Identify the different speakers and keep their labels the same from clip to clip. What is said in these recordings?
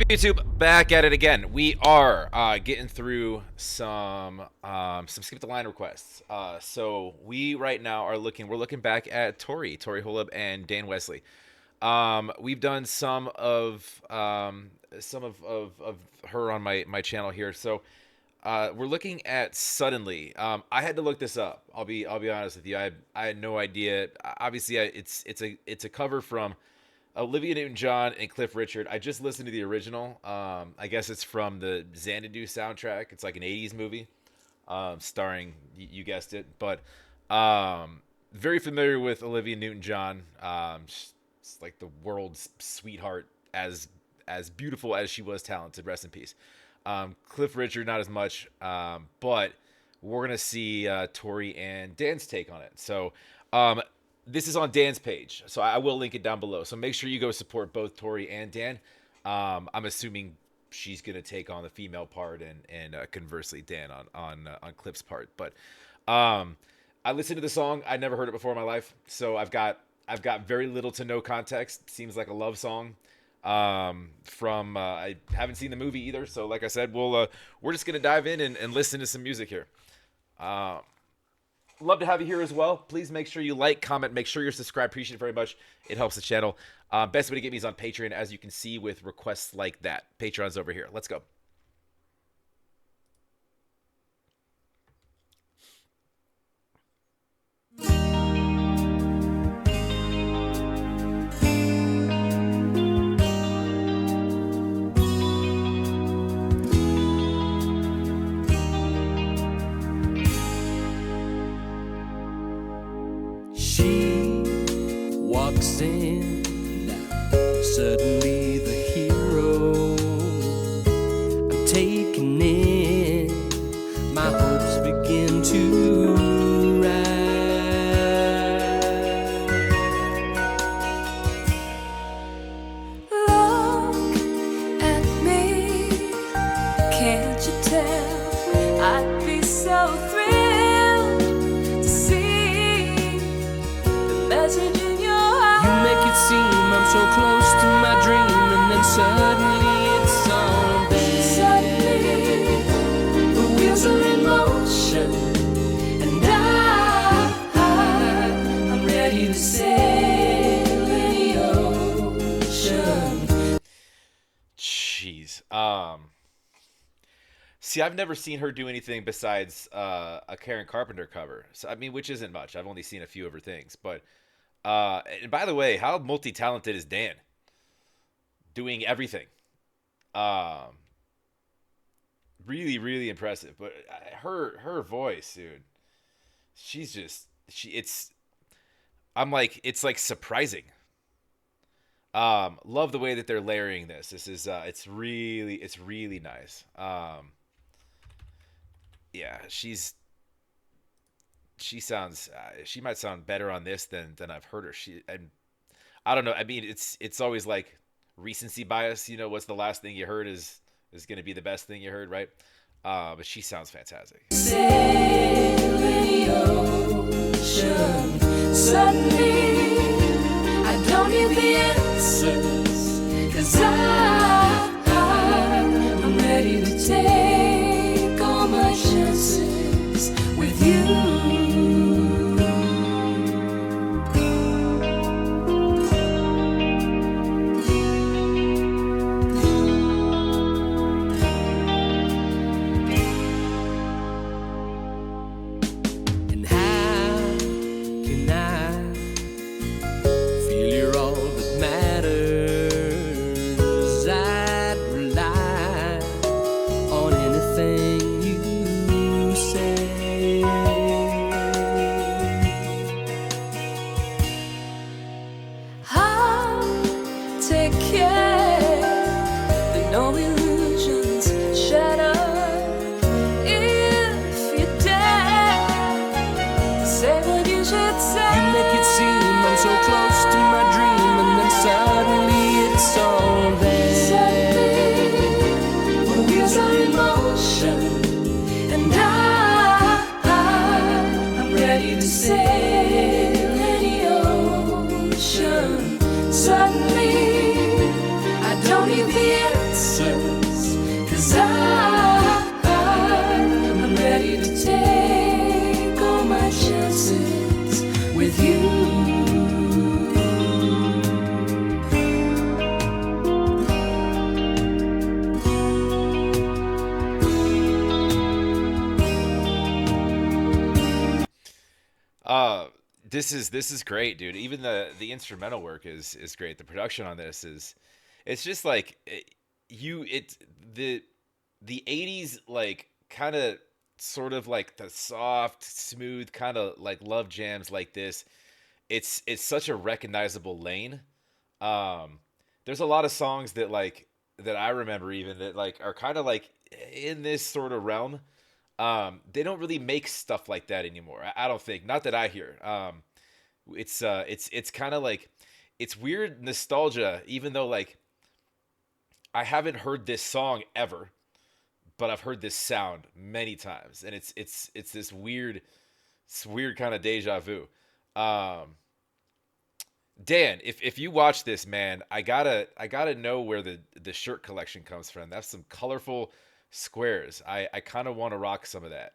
Speaker 1: What up, YouTube? Back at it again. We are getting through some skip the line requests. So we right now are we're looking back at Tori Holub, and Dan Wesley. We've done some of her on my channel here. So we're looking at Suddenly. I had to look this up. I'll be honest with you. I had no idea. Obviously, it's a cover from Olivia Newton-John and Cliff Richard. I just listened to the original. I guess it's from the Xanadu soundtrack. It's like an '80s movie, starring you guessed it. But very familiar with Olivia Newton-John. She's like the world's sweetheart, as beautiful as she was talented. Rest in peace. Cliff Richard, not as much, but we're gonna see Tori and Dan's take on it. So. This is on Dan's page, so I will link it down below. So make sure you go support both Tori and Dan. I'm assuming she's gonna take on the female part, and conversely Dan on Cliff's part. But I listened to the song. I never heard it before in my life, so I've got very little to no context. Seems like a love song. From I haven't seen the movie either, so like I said, we're just gonna dive in and listen to some music here. Love to have you here as well. Please make sure you like, comment, make sure you're subscribed. Appreciate it very much. It helps the channel. Best way to get me is on Patreon, as you can see, with requests like that. Patreon's over here. Let's go.
Speaker 2: She walks in, suddenly the hero. I'm taken in, my hopes begin to rise.
Speaker 3: Look at me, can't you tell? I'd be so thrilled to see the message in your eyes.
Speaker 2: You make it seem I'm so close to my dream, and then suddenly it's all there.
Speaker 3: Suddenly, the wheels are in motion, and I'm ready to sail any ocean.
Speaker 1: Jeez. See, I've never seen her do anything besides a Karen Carpenter cover. So I mean, which isn't much. I've only seen a few of her things. But and by the way, how multi-talented is Dan? Doing everything. Really, really impressive. But her voice, dude. It's like surprising. Love the way that they're layering this. This is it's really nice. Yeah, she might sound better on this than I've heard her. I don't know. I mean, it's always like recency bias. You know, what's the last thing you heard is going to be the best thing you heard, right? But she sounds fantastic.
Speaker 3: Sail any ocean. Suddenly, I don't need the answers, 'cause I'm ready to take all my chances with you.
Speaker 2: And how can I feel you're all that matters?
Speaker 1: this is great, dude. Even the instrumental work is great. The production on this is, it's just like it's the the 80s, like, kind of sort of like the soft, smooth kind of like love jams like this. It's such a recognizable lane. Um, there's a lot of songs that, like, that I remember even that, like, are kind of like in this sort of realm. They don't really make stuff like that anymore. I don't think. Not that I hear. It's kind of like, it's weird nostalgia, even though, like, I haven't heard this song ever, but I've heard this sound many times, and it's this weird, it's weird kind of deja vu. Um, Dan, if you watch this, man, I gotta know where the shirt collection comes from. That's some colorful squares. I kind of want to rock some of that.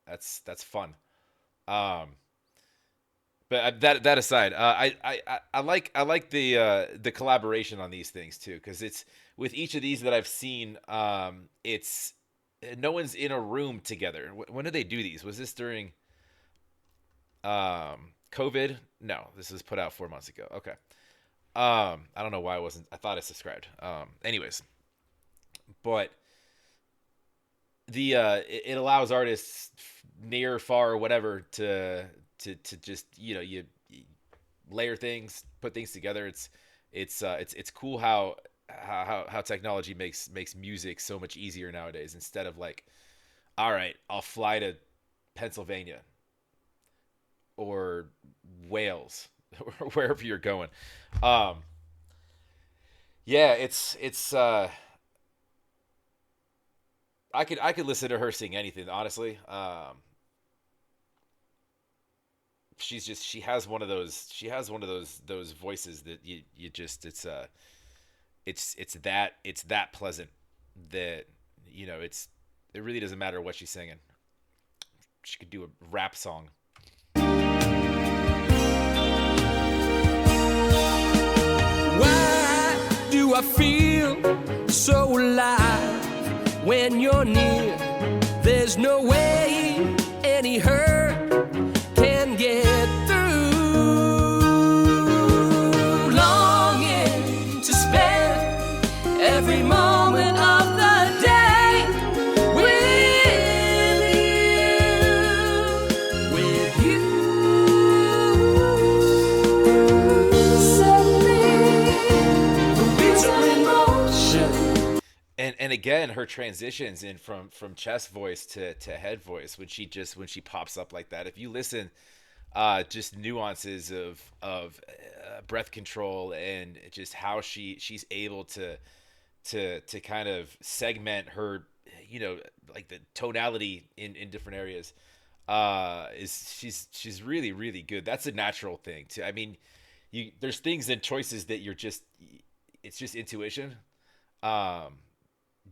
Speaker 1: That's fun. Um, but that aside, I like the collaboration on these things too, because it's with each of these that I've seen. It's no one's in a room together. When did they do these? Was this during COVID? No, this was put out 4 months ago. Okay. I don't know why I wasn't. I thought I subscribed. Anyways, but it allows artists near, far, whatever to just, you layer things, put things together. It's cool how technology makes music so much easier nowadays. Instead of like, all right, I'll fly to Pennsylvania or Wales or wherever you're going. Um, yeah, it's I could listen to her sing anything, honestly. She has one of those voices that you just, it's that pleasant that, it really doesn't matter what she's singing. She could do a rap song.
Speaker 2: Why do I feel so alive when you're near? There's no way any hurt can get through. Longing to spend every moment of the day with you.
Speaker 3: Suddenly, the beats are in motion.
Speaker 1: And again, her transitions in from chest voice to head voice, when she pops up like that. If you listen, just nuances of breath control, and just how she's able to kind of segment her, like the tonality in different areas, is she's really, really good. That's a natural thing too. I mean, there's things and choices that it's just intuition. Um,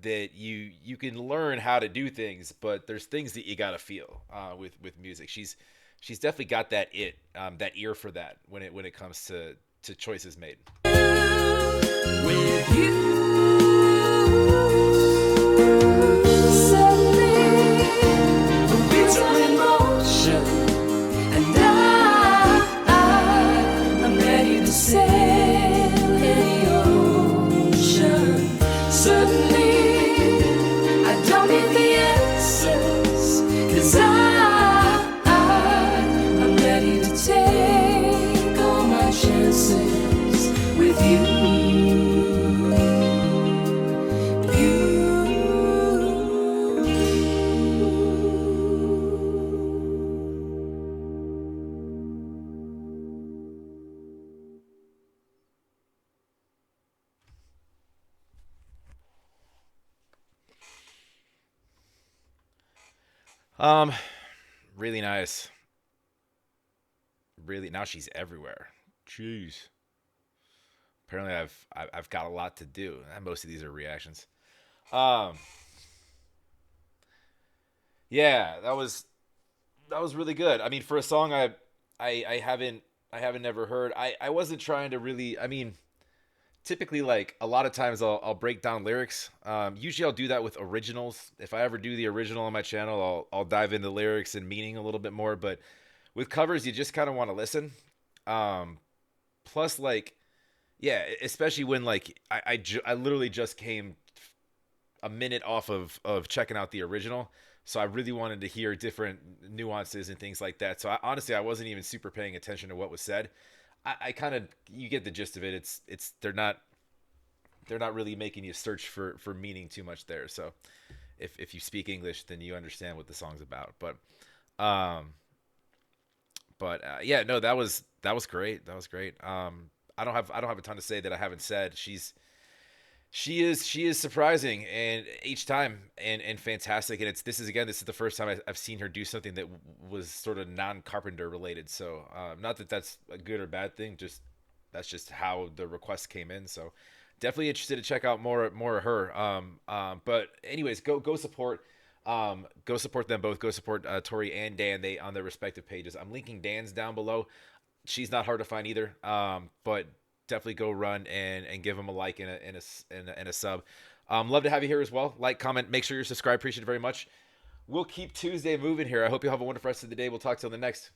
Speaker 1: that you can learn how to do things, but there's things that you gotta feel, with music. She's definitely got that ear for that when it comes to choices made.
Speaker 2: With you.
Speaker 3: Suddenly, the beats are in motion, and I'm ready to sail any ocean. Suddenly, I don't need the answers, 'cause I'm ready to take all my chances with you.
Speaker 1: Um, really nice. Really, now she's everywhere. Jeez. Apparently, I've got a lot to do. And most of these are reactions. Um, yeah, that was really good. I mean, for a song I haven't never heard. I wasn't trying to really. I mean, typically, like, a lot of times I'll break down lyrics. Usually I'll do that with originals. If I ever do the original on my channel, I'll dive into lyrics and meaning a little bit more. But with covers, you just kind of want to listen. Um, plus, like, yeah, especially when like I literally just came a minute off of checking out the original, so I really wanted to hear different nuances and things like that. So honestly, I wasn't even super paying attention to what was said. I kind of, you get the gist of it. It's they're not really making you search for meaning too much there. So if you speak English, then you understand what the song's about. Um, yeah, no, that was great. That was great. I don't have a ton to say that I haven't said. She is surprising, and each time, and fantastic. And this is the first time I've seen her do something that was sort of non Carpenter related. So not that that's a good or bad thing, just that's just how the request came in. So definitely interested to check out more of her. But anyways, go support them both. Go support Tori and Dan. They on their respective pages. I'm linking Dan's down below. She's not hard to find either. But definitely go run and give them a like and a sub. Love to have you here as well. Like, comment, make sure you're subscribed. Appreciate it very much. We'll keep Tuesday moving here. I hope you have a wonderful rest of the day. We'll talk till the next.